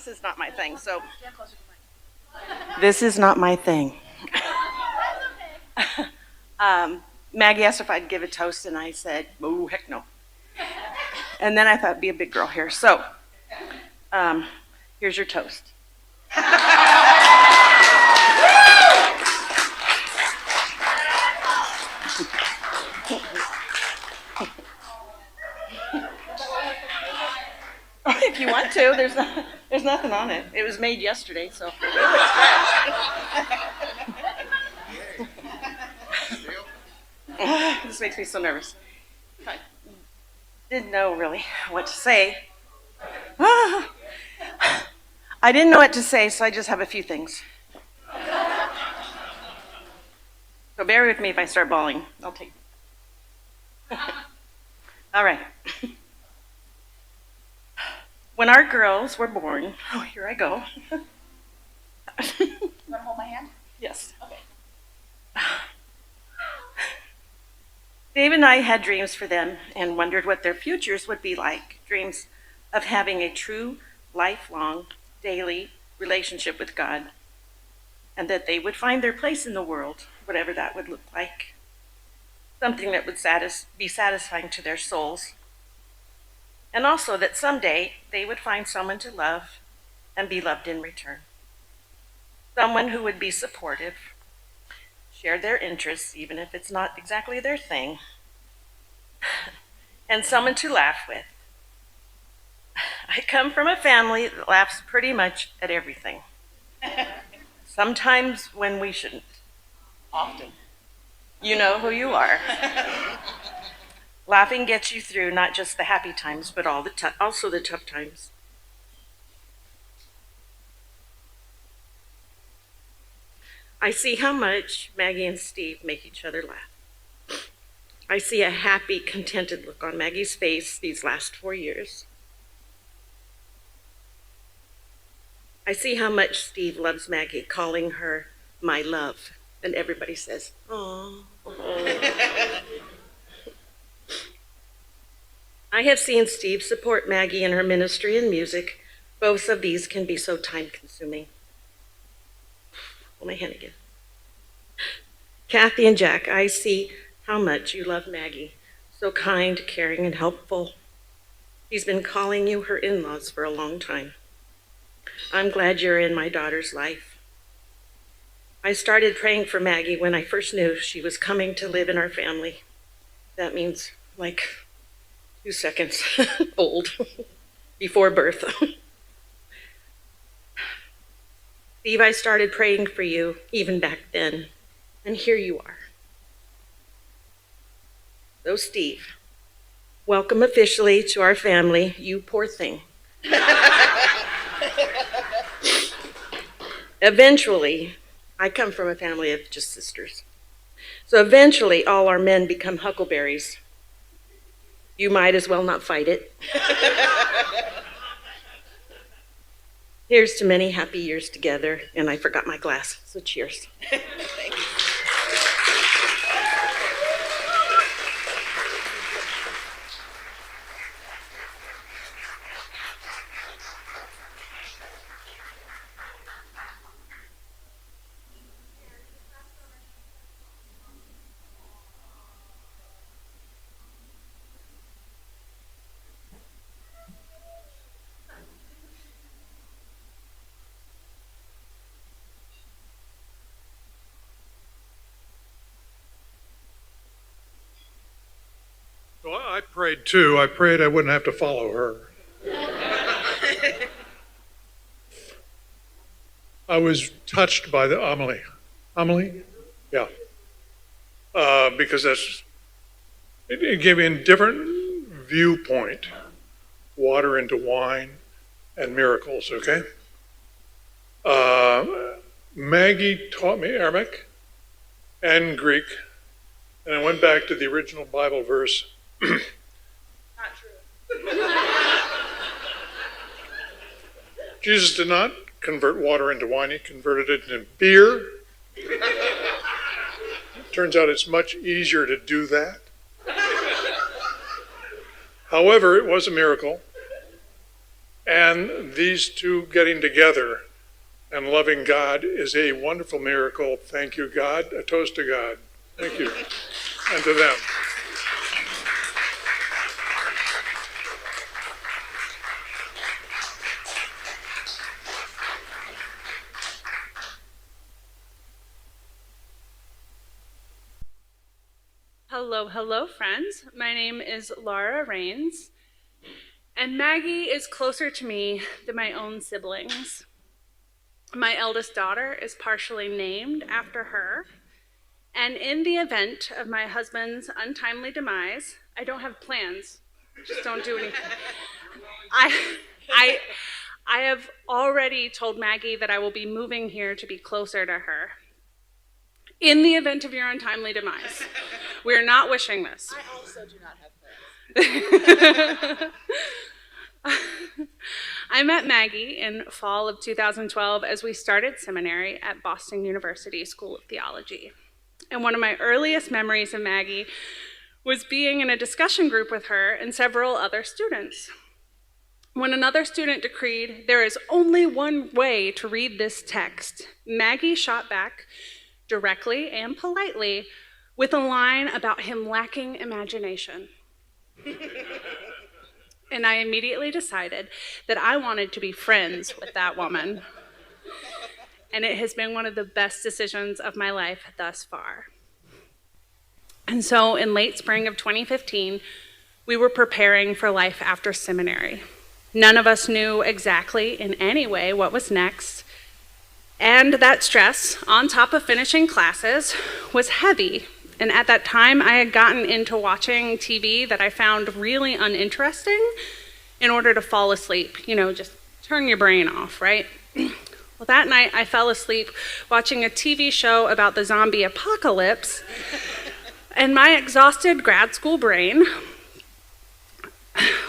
this is not my thing. So this is not my thing. Maggie asked if I'd give a toast, and I said, "Oh, heck no." And then I thought, be a big girl here. So here's your toast. If you want to, there's nothing on it. It was made yesterday, so. This makes me so nervous. I didn't know really what to say. I didn't know what to say, so I just have a few things. So bear with me if I start bawling. I'll take. All right. When our girls were born, oh, here I go. You want to hold my hand? Yes. Okay. Dave and I had dreams for them and wondered what their futures would be like. Dreams of having a true, lifelong, daily relationship with God, and that they would find their place in the world, whatever that would look like. Something that would be satisfying to their souls. And also that someday they would find someone to love and be loved in return. Someone who would be supportive, share their interests, even if it's not exactly their thing, and someone to laugh with. I come from a family that laughs pretty much at everything. Sometimes when we shouldn't. Often. You know who you are. Laughing gets you through not just the happy times, but also the tough times. I see how much Maggie and Steve make each other laugh. I see a happy, contented look on Maggie's face these last 4 years. I see how much Steve loves Maggie, calling her my love. And everybody says, "Oh." I have seen Steve support Maggie in her ministry and music. Both of these can be so time-consuming. Hold my hand again. Kathy and Jack, I see how much you love Maggie. So kind, caring, and helpful. She's been calling you her in-laws for a long time. I'm glad you're in my daughter's life. I started praying for Maggie when I first knew she was coming to live in our family. That means like 2 seconds old, before birth. Steve, I started praying for you even back then, and here you are. So Steve, welcome officially to our family, you poor thing. Eventually, I come from a family of just sisters. So eventually, all our men become huckleberries. You might as well not fight it. Here's to many happy years together, and I forgot my glass, so cheers. Thank you. Well, I prayed too. I prayed I wouldn't have to follow her. I was touched by the homily. Homily? Yeah. Because it gave me a different viewpoint. Water into wine and miracles, okay? Maggie taught me Aramaic and Greek, and I went back to the original Bible verse. Not true. Jesus did not convert water into wine, he converted it into beer. Turns out it's much easier to do that. However, it was a miracle. And these two getting together and loving God is a wonderful miracle. Thank you, God. A toast to God. Thank you. And to them. Hello, hello, friends. My name is Laura Rains, and Maggie is closer to me than my own siblings. My eldest daughter is partially named after her, and in the event of my husband's untimely demise, I don't have plans. Just don't do anything. I have already told Maggie that I will be moving here to be closer to her. In the event of your untimely demise. We are not wishing this. I also do not have plans. I met Maggie in fall of 2012 as we started seminary at Boston University School of Theology. And one of my earliest memories of Maggie was being in a discussion group with her and several other students. When another student decreed, "There is only one way to read this text," Maggie shot back directly and politely with a line about him lacking imagination. And I immediately decided that I wanted to be friends with that woman. And it has been one of the best decisions of my life thus far. And so in late spring of 2015, we were preparing for life after seminary. None of us knew exactly in any way what was next. And that stress, on top of finishing classes, was heavy. And at that time, I had gotten into watching TV that I found really uninteresting in order to fall asleep. You know, just turn your brain off, right? Well, that night, I fell asleep watching a TV show about the zombie apocalypse. And my exhausted grad school brain,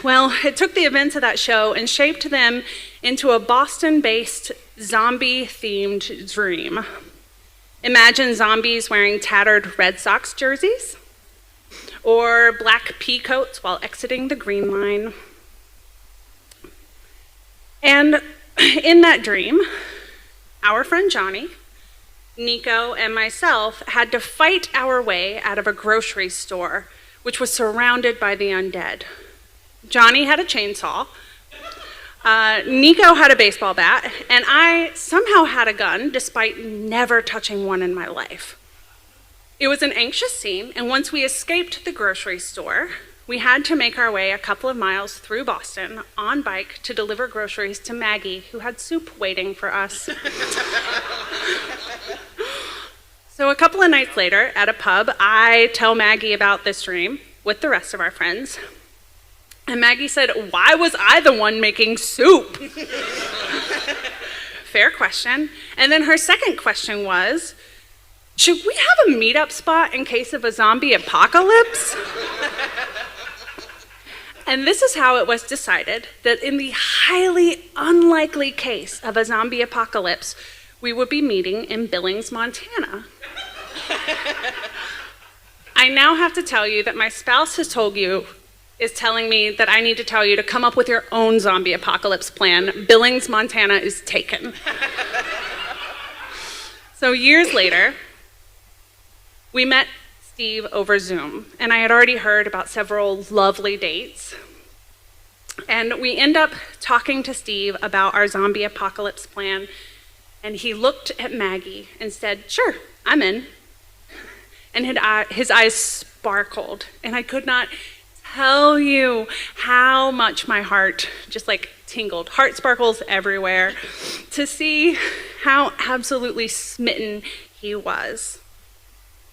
well, it took the events of that show and shaped them into a Boston-based zombie-themed dream. Imagine zombies wearing tattered Red Sox jerseys or black pea coats while exiting the Green Line. And in that dream, our friend Johnny, Nico, and myself had to fight our way out of a grocery store, which was surrounded by the undead. Johnny had a chainsaw, Nico had a baseball bat, and I somehow had a gun despite never touching one in my life. It was an anxious scene, and once we escaped the grocery store, we had to make our way a couple of miles through Boston on bike to deliver groceries to Maggie, who had soup waiting for us. So a couple of nights later, at a pub, I tell Maggie about this dream with the rest of our friends. And Maggie said, "Why was I the one making soup?" Fair question. And then her second question was, should we have a meetup spot in case of a zombie apocalypse? And this is how it was decided that in the highly unlikely case of a zombie apocalypse, we would be meeting in Billings, Montana. I now have to tell you that my spouse is telling me that I need to tell you to come up with your own zombie apocalypse plan. Billings, Montana is taken. So years later, we met Steve over Zoom, and I had already heard about several lovely dates. And we end up talking to Steve about our zombie apocalypse plan, and he looked at Maggie and said, "Sure, I'm in." And his eyes sparkled, and I could not tell you how much my heart just like tingled, heart sparkles everywhere, to see how absolutely smitten he was.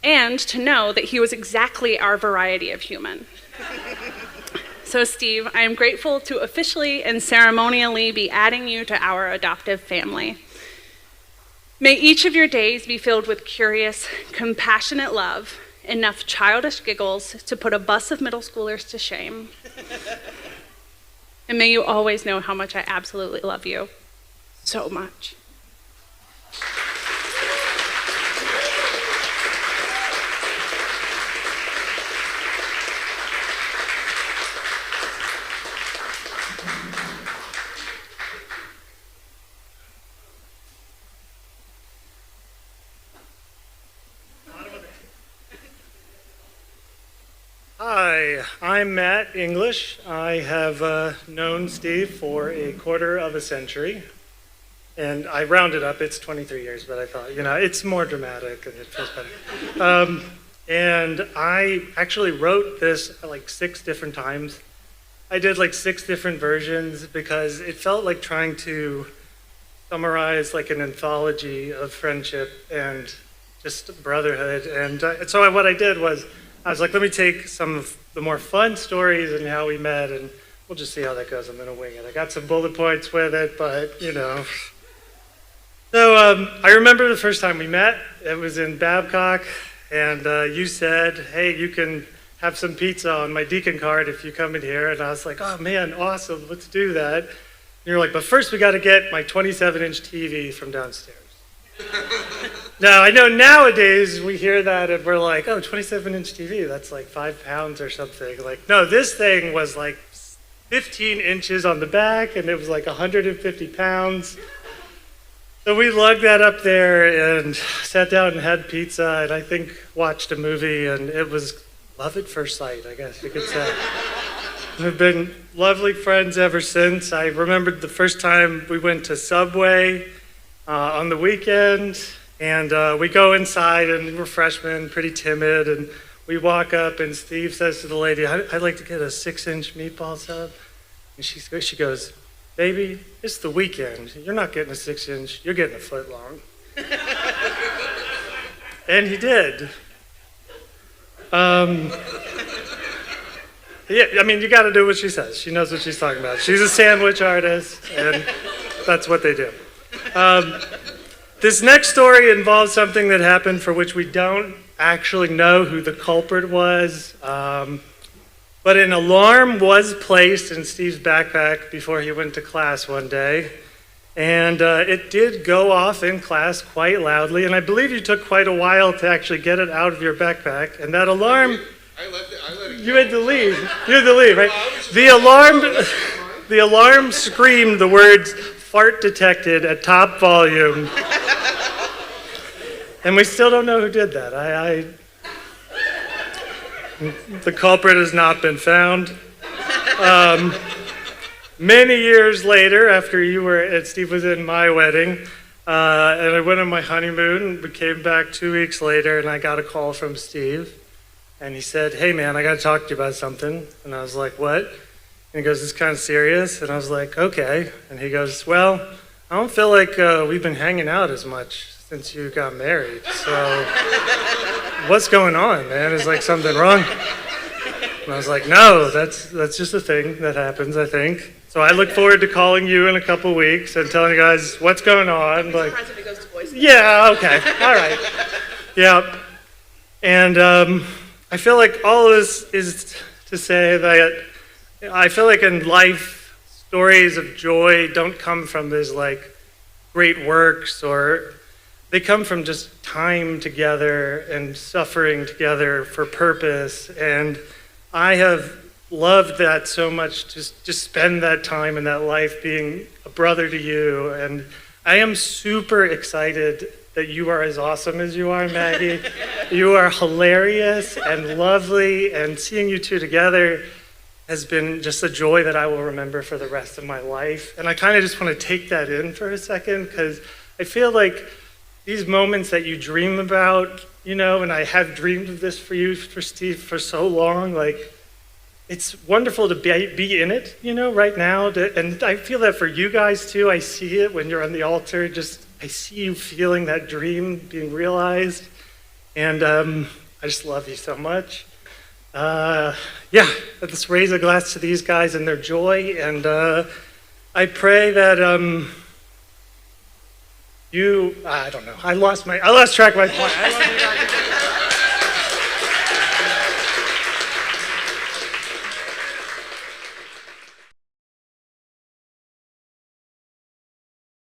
And to know that he was exactly our variety of human. So Steve, I am grateful to officially and ceremonially be adding you to our adoptive family. May each of your days be filled with curious, compassionate love, enough childish giggles to put a bus of middle schoolers to shame. And may you always know how much I absolutely love you so much. Hi, I'm Matt English. I have known Steve for a quarter of a century. And I rounded up, it's 23 years, but I thought, it's more dramatic and it feels better. And I actually wrote this like 6 different times. I did like 6 different versions because it felt like trying to summarize like an anthology of friendship and just brotherhood. And so what I did was, I was like, let me take some of the more fun stories and how we met, and we'll just see how that goes. I'm gonna wing it. I got some bullet points with it, but So I remember the first time we met. It was in Babcock, and you said, hey, you can have some pizza on my deacon card if you come in here. And I was like, oh man, awesome, let's do that. And you're like, but first we got to get my 27-inch TV from downstairs. Now, I know nowadays we hear that and we're like, oh, 27-inch TV, that's like 5 pounds or something. Like, no, this thing was like 15 inches on the back and it was like 150 pounds. So we lugged that up there and sat down and had pizza and I think watched a movie, and it was love at first sight, I guess you could say. We've been lovely friends ever since. I remembered the first time we went to Subway on the weekend, and we go inside and we're freshmen, pretty timid, and we walk up and Steve says to the lady, I'd like to get a 6-inch meatball sub. And she goes, baby, it's the weekend. You're not getting a 6-inch, you're getting a foot long. And he did. Yeah, I mean, you got to do what she says. She knows what she's talking about. She's a sandwich artist, and that's what they do. This next story involves something that happened for which we don't actually know who the culprit was. But an alarm was placed in Steve's backpack before he went to class one day. And it did go off in class quite loudly. And I believe you took quite a while to actually get it out of your backpack. And that alarm, I let it you had to leave. You had to leave, right? The alarm screamed the words, fart detected, at top volume. And we still don't know who did that. The culprit has not been found. Many years later, after Steve was in my wedding, and I went on my honeymoon, we came back 2 weeks later, and I got a call from Steve. And he said, hey man, I got to talk to you about something. And I was like, what? And he goes, it's kind of serious. And I was like, okay. And he goes, well, I don't feel like we've been hanging out as much since you got married. So what's going on, man? Is like something wrong? And I was like, no, that's just a thing that happens, I think. So I look forward to calling you in a couple weeks and telling you guys what's going on. Like, President goes to voicemail. yeah, okay, all right. Yeah. And I feel like all of this is to say that I feel like in life, stories of joy don't come from these like great works, or they come from just time together and suffering together for purpose. And I have loved that so much, to spend that time in that life being a brother to you. And I am super excited that you are as awesome as you are, Maggie. You are hilarious and lovely, and seeing you two together has been just a joy that I will remember for the rest of my life. And I kind of just want to take that in for a second, because I feel like these moments that you dream about, and I have dreamed of this for you, for Steve, for so long, like, it's wonderful to be in it, right now. And I feel that for you guys too. I see it when you're on the altar, I see you feeling that dream being realized. And I just love you so much. Let's raise a glass to these guys and their joy. And I pray that I don't know. I lost track of my point. I love you guys.